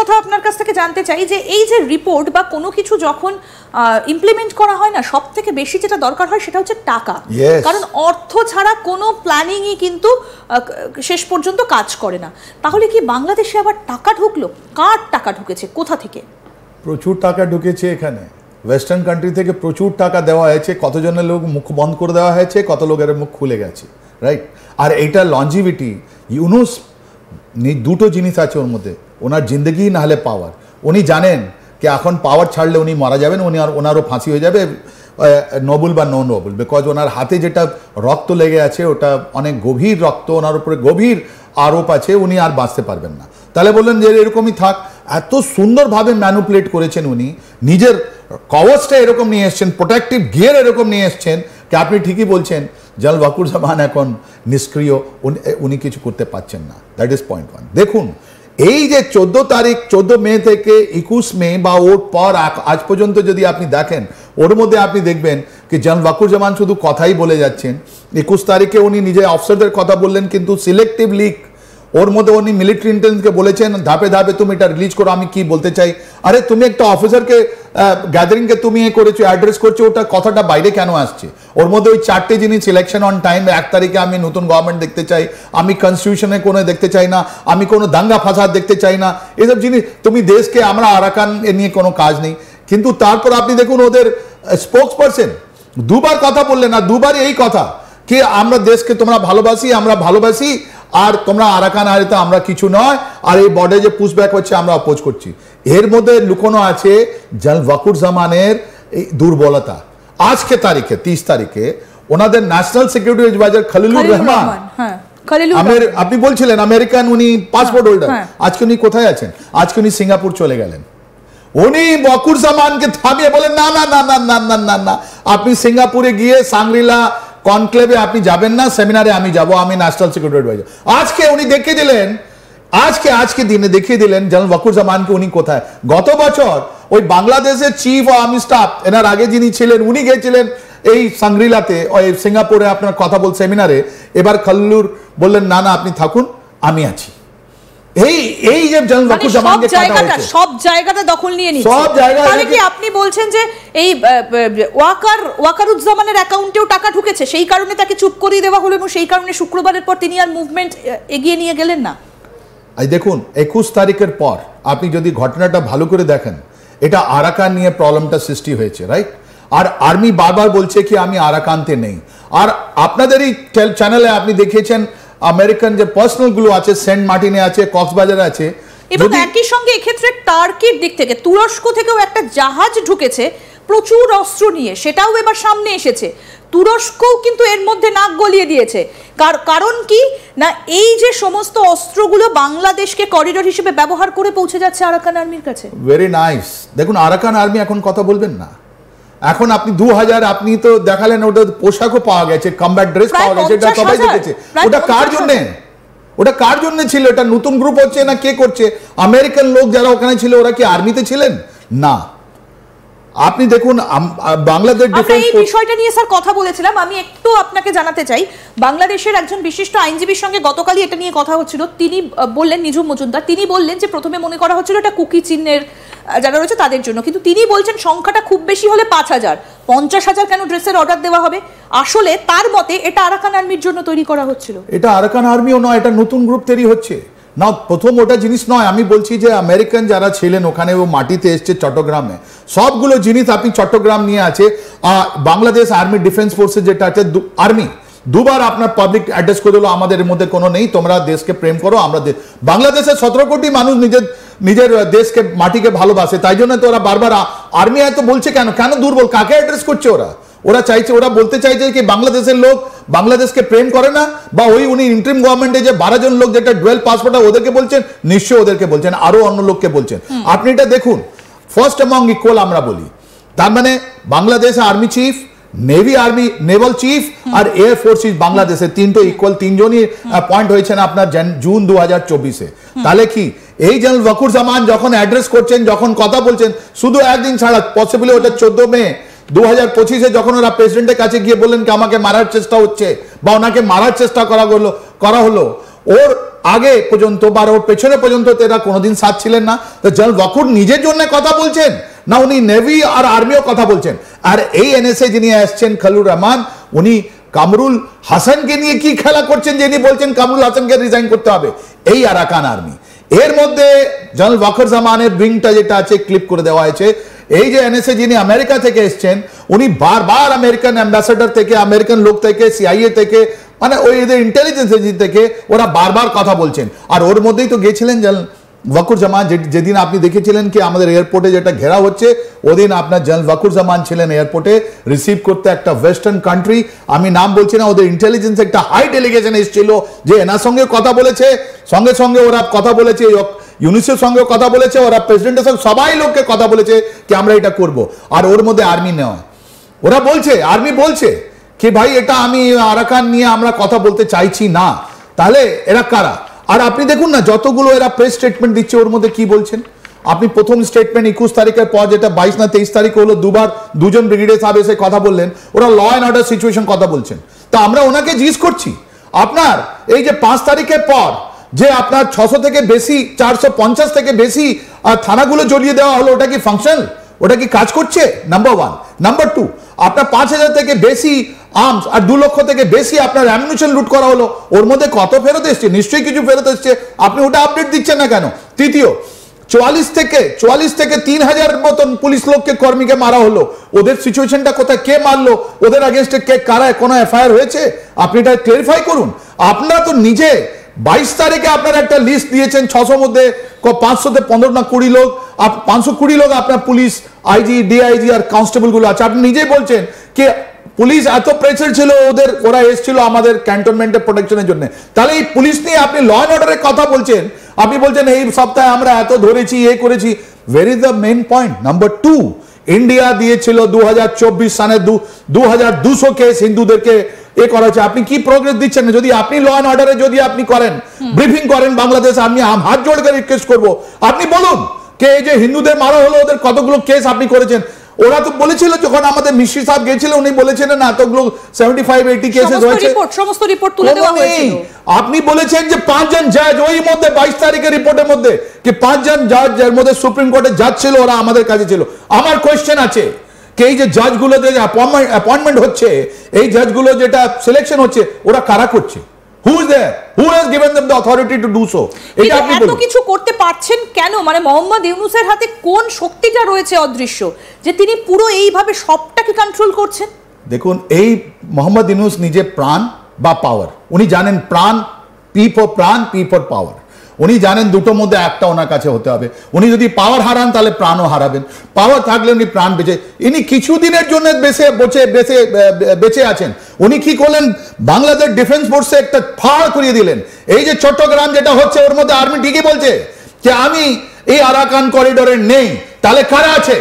কথা আপনার কাছ থেকে জানতে চাই যে এই যে রিপোর্ট বা কোনো কিছু যখন ইমপ্লিমেন্ট করা হয় না, সব থেকে বেশি যেটা দরকার হয় সেটা হচ্ছে টাকা। কারণ অর্থ ছাড়া কোনো প্ল্যানিংই কিন্তু শেষ পর্যন্ত কাজ করে না। তাহলে কি বাংলাদেশে আবার টাকা ঢুকলো? কার টাকা ঢুকেছে, কোথা থেকে? প্রচুর টাকা ঢুকেছে এখানে, ওয়েস্টার্ন কান্ট্রি থেকে প্রচুর টাকা দেওয়া হয়েছে। কতজনের লোক মুখ বন্ধ করে দেওয়া হয়েছে, কত লোকের মুখ খুলে গেছে, রাইট? আর এইটা লঞ্জিভিটি, ইউনুস দুটো জিনিস আছে ওর মধ্যে, ওনার জিন্দগি না হলে পাওয়ার। উনি জানেন কি এখন পাওয়ার ছাড়লে উনি মারা যাবেন, ওনারও ফাঁসি হয়ে যাবে, নোবেল বা নন নোবেল, বিকজ ওনার হাতে যেটা রক্ত লেগে আছে ওটা অনেক গভীর রক্ত, ওনার উপরে গভীর আরোপ আছে, উনি আর বাঁচতে পারবেন না। তাহলে বললেন যে এরকমই থাক। এত সুন্দরভাবে ম্যানুপুলেট করেছেন উনি, নিজের কওয়াচটা এরকম নিয়ে এসছেন, প্রোটেক্টিভ গিয়ার এরকম নিয়ে এসছেন কি আপনি ঠিকই বলছেন জল ওয়াকুর জামান এখন নিষ্ক্রিয়, উনি কিছু করতে পারছেন না। That is point one. দেখুন এই যে 14 মে থেকে 21 মে বা ওর পর আজ পর্যন্ত যদি আপনি দেখেন, ওর মধ্যে আপনি দেখবেন কি জল ওয়াকুর জামান শুধু কথাই বলে যাচ্ছেন। 21 তারিখে উনি নিজে অফিসারদের কথা বললেন, কিন্তু সিলেক্টিভ লিক, ওর মধ্যে উনি মিলিটারি ইন্টেলিজেন্সকে বলেছেন ধাপে ধাপে তুমি এটা রিলিজ করো। আমি কি বলতে চাই, আরে তুমি একটা অফিসারকে গ্যাদারিংকে তুমি করেছো, অ্যাড্রেস করছো, ওটা কথাটা বাইরে কেন আসছে? ওর মধ্যে ওই 4টে জিনিস, সিলেকশন অন টাইম, 1 তারিখে আমি নতুন গভর্নমেন্ট দেখতে চাই, আমি কনস্টিটিউশনে কোনো দেখতে চাই না, আমি কোনো দাঙ্গা ফাসাদ দেখতে চাই না, এসব জিনিস তুমি দেশকে, আমরা আরাকান এ নিয়ে কোনো কাজ নেই। কিন্তু তারপর আপনি দেখুন ওদের স্পোক্স পারসন দুবার কথা বললেন, না দুবারই এই কথা কি আমরা দেশকে তোমরা ভালোবাসি, আমরা ভালোবাসি, আর তোমরা আরাকান আরিতে আমরা কিছু নয়, আর এই বর্ডারে যে পুশব্যাক হচ্ছে আমরা অপোজ করছি। এর মধ্যে লুকোনো আছে জল ওয়াকুর জামানের এই দুর্বলতা। আজকে তারিখে 30 তারিখে ওনাদের national security adviser Khalilur Rahman, আপনি বলছিলেন আমেরিকান উনি পাসপোর্ট হোল্ডার, আজকে উনি কোথায় আছেন? আজকে উনি সিঙ্গাপুর চলে গেলেন। উনি ওয়াকুর জামানকে থামিয়ে বলেন না না না না না না না না, আপনি সিঙ্গাপুরে গিয়ে সাংগ্রিলা কনক্লেভে আপনি যাবেন না, সেমিনারে আমি যাব, আমি ন্যাশনাল সিকিউরিটি অ্যাডভাইজার। আজকে উনি দেখিয়ে দিলেন, আজকে দিনে দেখিয়ে দিলেন জেনারেল ওয়াকুর জামানকে উনি কোথায়। গত বছর ওই বাংলাদেশের চিফ অফ আর্মি স্টাফ, এনার আগে যিনি ছিলেন, উনি গিয়েছিলেন এই সাংগ্রিলাতে, ওই সিঙ্গাপুরে আপনার কথা বল সেমিনারে। এবার খলিলুর বললেন না না আপনি থাকুন, আমি আছি। এই যে জেনারেল ওয়াকুর জামানকে সব জায়গাটা দখল নিয়ে নিচ্ছে, সব জায়গায়। তাহলে কি আপনি বলছেন যে এই ওয়াকারুজ্জামানের অ্যাকাউন্টেও টাকা ঢুকেছে, সেই কারণে তাকে চুপ করিয়ে দেওয়া হলো এবং সেই কারণে শুক্রবারের পর তিনি আর মুভমেন্ট এগিয়ে নিয়ে গেলেন না? দেখুন 21 তারিখের পর আপনি যদি ঘটনাটা ভালো করে দেখেন, এটা আরাকান নিয়ে প্রবলেমটা সৃষ্টি হয়েছে, রাইট? আর আর্মি বারবার বলছে কি আমি আরাকানতে নেই। আর আপনাদের এই চ্যানেলে আপনি দেখিয়েছেন আমেরিকান যে পার্সোনাল গুলো আছে, সেন্ট মার্টিনে আছে, কক্সবাজারে আছে, এবং একই সঙ্গে এক্ষেত্রে টার্কির দিক থেকে, তুরস্ক থেকেও একটা জাহাজ ঢুকেছে প্রচুর অস্ত্র নিয়ে, সেটাও এবার সামনে এসেছে। তুরস্কও কিন্তু এর মধ্যে নাক গলিয়ে দিয়েছে। কারণ কি না, এই যে সমস্ত অস্ত্রগুলো বাংলাদেশকে করিডোর হিসেবে ব্যবহার করে পৌঁছে যাচ্ছে আরাকান আর্মির কাছে। Very nice. দেখুন আরাকান আর্মি এখন কথা বলবেন না, এখন আপনি 2000 আপনি তো দেখালেন, ওটা পোশাকও পাওয়া গেছে, কমব্যাট ড্রেস পাওয়া গেছে, এটা সবাই দেখেছে। ওটা কার জন্য, ওটা কার জন্য ছিল? এটা নতুন গ্রুপ হচ্ছে না কে করছে? আমেরিকান লোক যারা ওখানে ছিল ওরা কি আর্মিতে ছিলেন? না। আপনি দেখুন বাংলাদেশ ডিফেন্স, এই বিষয়টা নিয়ে স্যার কথা বলেছিলাম, আমি একটু আপনাকে জানাতে চাই। বাংলাদেশের একজন বিশিষ্ট আইনজীবীর সঙ্গে গতকালই এটা নিয়ে কথা হচ্ছিল। তিনি বললেন, নিঝুম মজুমদার, তিনি বললেন যে প্রথমে মনে করা হচ্ছিল এটা কুকি চিহ্নের যারা রয়েছে তাদের জন্য, কিন্তু তিনি বলছেন সংখ্যাটা খুব বেশি হলে 5000, 50,000 কেন ড্রেসের অর্ডার দেওয়া হবে? আসলে তার মতে এটা আরাকান আর্মির জন্য তৈরি করা হচ্ছিল। এটা আরাকান আর্মিও নয়, এটা নতুন গ্রুপ তৈরি হচ্ছে না। প্রথম ওটা জিনিস নয়, আমি বলছি যে আমেরিকান যারা ছিলেন ওখানে, ও মাটিতে এসছে চট্টগ্রামে, সবগুলো জিনিস আপনি চট্টগ্রাম নিয়ে আছে। বাংলাদেশ আর্মি ডিফেন্স ফোর্সেস যেটা আছে, আর্মি দুবার আপনার পাবলিক অ্যাড্রেস করে দিল আমাদের মধ্যে কোনো নেই, তোমরা দেশকে প্রেম করো। আমরা বাংলাদেশের 17 কোটি মানুষ নিজের দেশকে মাটিকে ভালোবাসে, তাই জন্য তো ওরা বারবার আর্মি এত বলছে। কেন দুর্বল? কাকে অ্যাড্রেস করছে ওরা চাইছে, ওরা বলতে চাইছে কি বাংলাদেশের লোক বাংলাদেশকে প্রেম করে না? বা ওই উনি ইন্টারিম গভর্নমেন্টে যে 12 জন লোক যেটা ডুয়েল পাসপোর্ট, ওদেরকে বলছেন? নিশ্চয় ওদেরকে বলছেন, আরো অন্য লোককে বলছেন। আপনি এটা দেখুন, ফার্স্ট অ্যামং ইকুয়াল আমরা বলি, তার মানে Bangladesh army chief, navy army naval chief আর এয়ার ফোর্স চিফ বাংলাদেশের তিনটে ইকুয়াল, তিনজনই অ্যাপয়েন্ট হয়েছেন আপনার জুন 2024-এ। তাহলে কি এই জেনারেল ওয়াকুর জামান যখন অ্যাড্রেস করছেন, যখন কথা বলছেন, শুধু একদিন ছাড়া, পসিবলি ওটা 14 মে 2025-এ যখন ওরা প্রেসিডেন্টের কাছে গিয়ে বললেন কি আমাকে মারার চেষ্টা হচ্ছে বা ওনাকে মারার চেষ্টা করা হলো, ওর আগে পর্যন্ত বা ওর পেছনে পর্যন্ত এরা কোনোদিন সাথ ছিলেন না। তো জেনারেল ওয়াকুর নিজের জন্য কথা বলছেন না, উনি নেভি আর আর্মিও কথা বলছেন। আর এই এনএসএ যিনি আসছেন খলিলুর রহমান, উনি কামরুল হাসানকে নিয়ে কি খেলা করছেন, যিনি বলছেন কামরুল হাসানকে রিজাইন করতে হবে। এই আরাকান আর্মি, এর মধ্যে জেনারেল ওয়াকার জামানের উইংটা যেটা আছে ক্লিপ করে দেওয়া হয়েছে। এই যে এনএসএ যিনি আমেরিকা থেকে এসছেন, উনি বারবার আমেরিকান অ্যাম্বাসেডর থেকে, আমেরিকান লোক থেকে, সিআইএ থেকে, মানে ওই এদের ইন্টেলিজেন্স এজেন্সি থেকে ওরা বারবার কথা বলছেন। আর ওর মধ্যেই তো গেছিলেন জেনারেল ওয়াকুর জামান, যেদিন আপনি দেখেছিলেন কি আমাদের এয়ারপোর্টে যেটা ঘেরা হচ্ছে, ওদিন আপনার জেনারেল ওয়াকুর জামান ছিলেন এয়ারপোর্টে রিসিভ করতে একটা ওয়েস্টার্ন কান্ট্রি, আমি নাম বলছি না, ওদের ইন্টেলিজেন্স একটা হাই ডেলিগেশন এসেছিল যে এনার সঙ্গে কথা বলেছে, সঙ্গে সঙ্গে ওরা কথা বলেছে ইউনিসেফের সঙ্গে কথা বলেছে, ওরা প্রেসিডেন্টের সঙ্গে সবাই লোককে কথা বলেছে কি আমরা এটা করব। আর ওর মধ্যে আর্মি নেওয়া, ওরা বলছে, আর্মি বলছে কি ভাই এটা আমি আরাকান নিয়ে আমরা কথা বলতে চাইছি না। তাহলে এরা কারা? আর আপনি দেখুন না যতগুলো এরা প্রেস স্টেটমেন্ট দিচ্ছে, ওর মধ্যে কি বলছেন আপনি? প্রথম স্টেটমেন্ট 21 তারিখের পর, যেটা 22 না 23 তারিখ হলো, দুজন ব্রিগেডিয়ার সাহেব এসে কথা বললেন, ওরা ল অ্যান্ড অর্ডার সিচুয়েশন কথা বলছেন। তা আমরা ওনাকে জিজ্ঞেস করছি, আপনার এই যে 5 তারিখের পর যে আপনার 600 থেকে বেশি, 450 থেকে বেশি থানাগুলো জ্বলিয়ে দেওয়া হলো, ওটা কি ফাংশন? ওটা কি কাজ করছে? নাম্বার 1। নাম্বার 2, আপনার 5000 থেকে বেশি আর্মস আর 2 লক্ষ থেকে বেশি আপনার অ্যামিউনিশন লুট করা হলো, ওর মধ্যে কত ফেরত এসছে? নিশ্চয়ই কিছু ফেরত এসছে, আপনি ওটা আপডেট দিচ্ছেন না কেন? তৃতীয়, 44 থেকে 3000 মতন পুলিশ লোককে, কর্মীকে মারা হলো, ওদের সিচুয়েশনটা কোথায়? কে মারলো? ওদের আগেনস্টে কে, কারা, কোনো এফআইআর হয়েছে? আপনি এটা ক্লিয়ারিফাই করুন। আপনারা তো নিজে 22 তারিখে আপনার একটা লিস্ট দিয়েছেন, 600 মধ্যে 515 না 20 লোক, 520 লোক আপনার পুলিশ, আইজি, ডিআইজি আর কনস্টেবল গুলো আছে। আপনি নিজেই বলছেন কি পুলিশ এত প্রেসার ছিল ওদের, ওরা এসেছিল আমাদের ক্যান্টনমেন্টের প্রোটেকশনের জন্য। তাহলে এই পুলিশ নিয়ে আপনি ল অ্যান্ড অর্ডারের কথা বলছেন, আপনি বলছেন এই সপ্তাহে আমরা এত ধরেছি, এ করেছি। Where is the main point? Number 2, India দিয়েছিল 2024 সালে 2200 কেস হিন্দুদেরকে এ করা হচ্ছে। আপনি কি প্রোগ্রেস দিচ্ছেন? যদি আপনি ল অ্যান্ড অর্ডারে যদি আপনি করেন, ব্রিফিং করেন বাংলাদেশ, আমি হাত জোড় করে রিকোয়েস্ট করবো, আপনি বলুন কে এই যে হিন্দুদের মারা হলো, ওদের কতগুলো কেস আপনি করেছেন? ওরা তো বলেছিল যখন আমাদের মিশ্রি সাহেব গেছিল, উনি বলেছিলেন না এতগুলো 75-80 কেসেস হয়েছে, সমস্ত রিপোর্ট তুলে দেওয়া হয়েছিল। আপনি বলেছেন যে 5 জন জাজ, ওই মধ্যে 22 তারিখের রিপোর্টের মধ্যে কি 5 জন জাজ, যার মধ্যে সুপ্রিম কোর্টের জাজ ছিল, ওরা আমাদের কাছে ছিল। আমার কোয়েশ্চেন আছে কি এই যে জাজগুলো যে অ্যাপয়েন্টমেন্ট হচ্ছে, এই জাজগুলো যেটা সিলেকশন হচ্ছে, ওরা কারা করছে? Who is there? Who has given them the authority to do so? এটা আপনি এত কিছু করতে পারছেন কেন? মানে মোহাম্মদ ইউনূসের হাতে কোন শক্তিটা রয়েছে অদৃশ্য, যে তিনি পুরো এইভাবে সবটাকে কন্ট্রোল করছেন? দেখুন, এই মোহাম্মদ ইউনূস নিজে প্রাণ বা পাওয়ার, উনি জানেন প্রাণ, পি ফর প্রাণ, পি ফর পাওয়ার। উনি জানেন দুটোর মধ্যে একটা ওনার কাছে হতে হবে। উনি যদি পাওয়ার হারান তাহলে প্রাণও হারাবেন, পাওয়ার থাকলে উনি প্রাণ বেঁচে, ইনি কিছুদিনের জন্য বেঁচে আছেন। উনি কি করলেন? বাংলাদেশ ডিফেন্স ফোর্সে একটা ফাড় করিয়ে দিলেন। এই যে চট্টগ্রাম যেটা হচ্ছে, ওর মধ্যে আর্মি ঠিকই বলছে যে আমি এই আরাকান করিডোরে নেই, তাহলে কারা আছে?